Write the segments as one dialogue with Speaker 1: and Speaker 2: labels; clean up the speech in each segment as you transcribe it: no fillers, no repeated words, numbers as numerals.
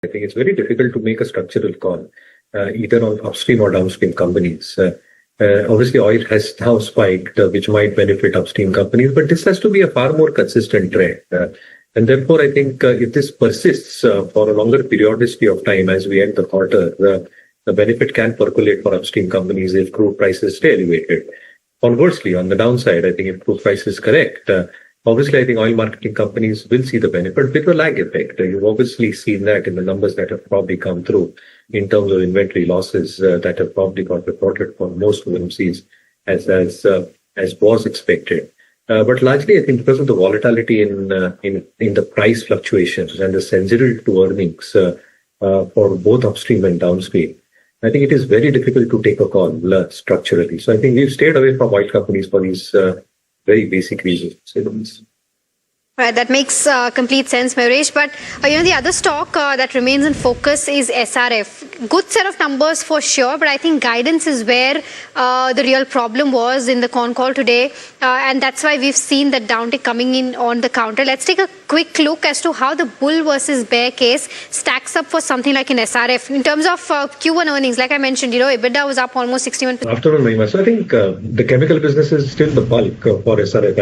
Speaker 1: I think it's very difficult to make a structural call, either on upstream or downstream companies. Obviously, oil has now spiked, which might benefit upstream companies, but this has to be a far more consistent trend. And therefore, I think if this persists for a longer periodicity of time as we end the quarter, the benefit can percolate for upstream companies if crude prices stay elevated. Conversely, on the downside, I think if crude prices correct, obviously, I think oil marketing companies will see the benefit with a lag effect. You've obviously seen that in the numbers that have probably come through in terms of inventory losses that have probably got reported for most OMCs as was expected. But largely, I think because of the volatility in the price fluctuations and the sensitivity to earnings for both upstream and downstream, I think it is very difficult to take a call structurally. So I think we've stayed away from oil companies for these very basic reasons.
Speaker 2: Right, that makes complete sense, Mayuresh. But, the other stock that remains in focus is SRF. Good set of numbers for sure, but I think guidance is where the real problem was in the con call today. And that's why we've seen that downtick coming in on the counter. Let's take a quick look as to how the bull versus bear case stacks up for something like in SRF. In terms of Q1 earnings, like I mentioned, EBITDA was up almost 61%.
Speaker 1: Afternoon, Mahima. So I think the chemical business is still the bulk for SRF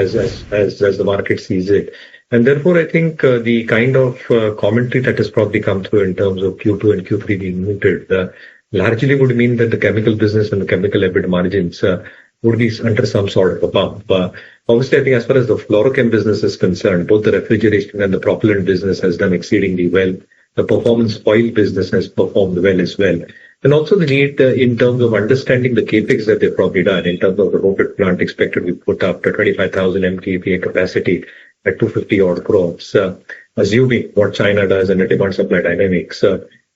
Speaker 1: as the market sees it. And therefore, I think the kind of commentary that has probably come through in terms of Q2 and Q3 being muted largely would mean that the chemical business and the chemical EBITDA margins would be under some sort of a bump. Obviously, I think as far as the fluorochem business is concerned, both the refrigeration and the propellant business has done exceedingly well. The performance oil business has performed well as well. And also the need in terms of understanding the capex that they've probably done in terms of the rocket plant expected to be put up to 25,000 MTPA capacity at 250 odd crores, assuming what China does and the demand supply dynamics.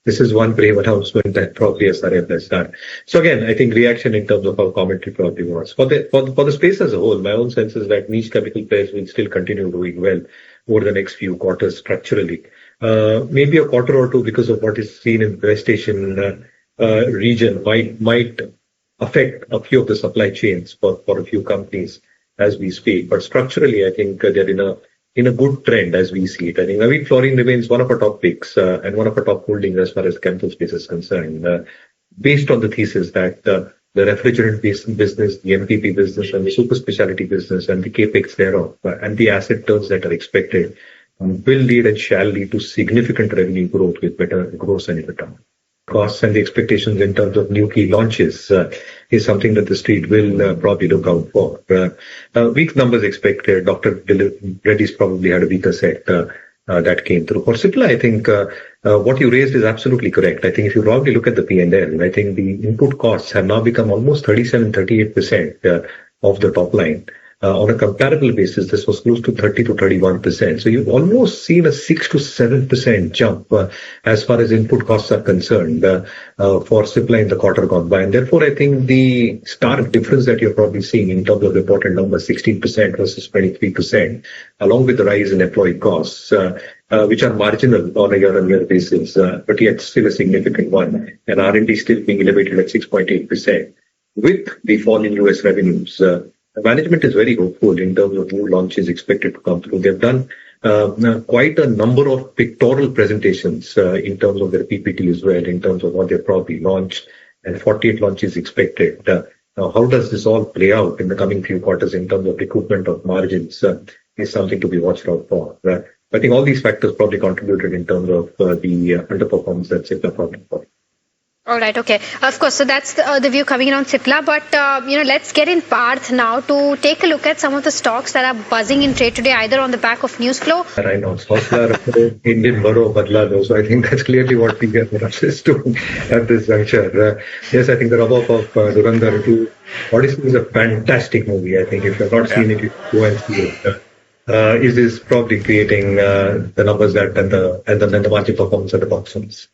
Speaker 1: This is one brave announcement that probably SRF has done. So again, I think reaction in terms of how commentary probably was. For the space as a whole, my own sense is that niche chemical players will still continue doing well over the next few quarters structurally. Maybe a quarter or two because of what is seen in the West Asian region might affect a few of the supply chains for a few companies as we speak. But structurally, I think they're in a good trend as we see it. I think Navin Fluorine remains one of our top picks and one of our top holdings as far as the chemical space is concerned, based on the thesis that the refrigerant business, the MPP business, and the super specialty business, and the capex thereof, and the asset turns that are expected will lead and shall lead to significant revenue growth with better gross and EBITDA. Costs and the expectations in terms of new key launches is something that the street will probably look out for. Weak numbers expected. Dr. Reddy's probably had a weaker set that came through. For Cipla, I think what you raised is absolutely correct. I think if you probably look at the P&L, I think the input costs have now become almost 38% of the top line. On a comparable basis, this was close to 30 to 31%. So you've almost seen a 6 to 7% jump as far as input costs are concerned for Cipla in the quarter gone by. And therefore, I think the stark difference that you're probably seeing in terms of reported numbers, 16% versus 23%, along with the rise in employee costs, which are marginal on a year-on-year basis, but yet still a significant one. And R&D still being elevated at 6.8%. With the fall in US revenues, management is very hopeful in terms of new launches expected to come through. They've done quite a number of pictorial presentations in terms of their PPT as well, in terms of what they've probably launched, and 48 launches expected. Now, how does this all play out in the coming few quarters in terms of recoupment of margins is something to be watched out for. I think all these factors probably contributed in terms of the underperformance that Cipla probably got.
Speaker 2: All right, okay. Of course, so that's the view coming in on Cipla. But, let's get in Parth now to take a look at some of the stocks that are buzzing in trade today, either on the back of news flow.
Speaker 1: I know. Indian Baro Badla. So I think that's clearly what we get access to at this juncture. Yes, I think the rub-off of Durandar 2 Odyssey is a fantastic movie. I think if you've not seen it, you go and see it. It is probably creating the numbers that and the margin performance at the box office.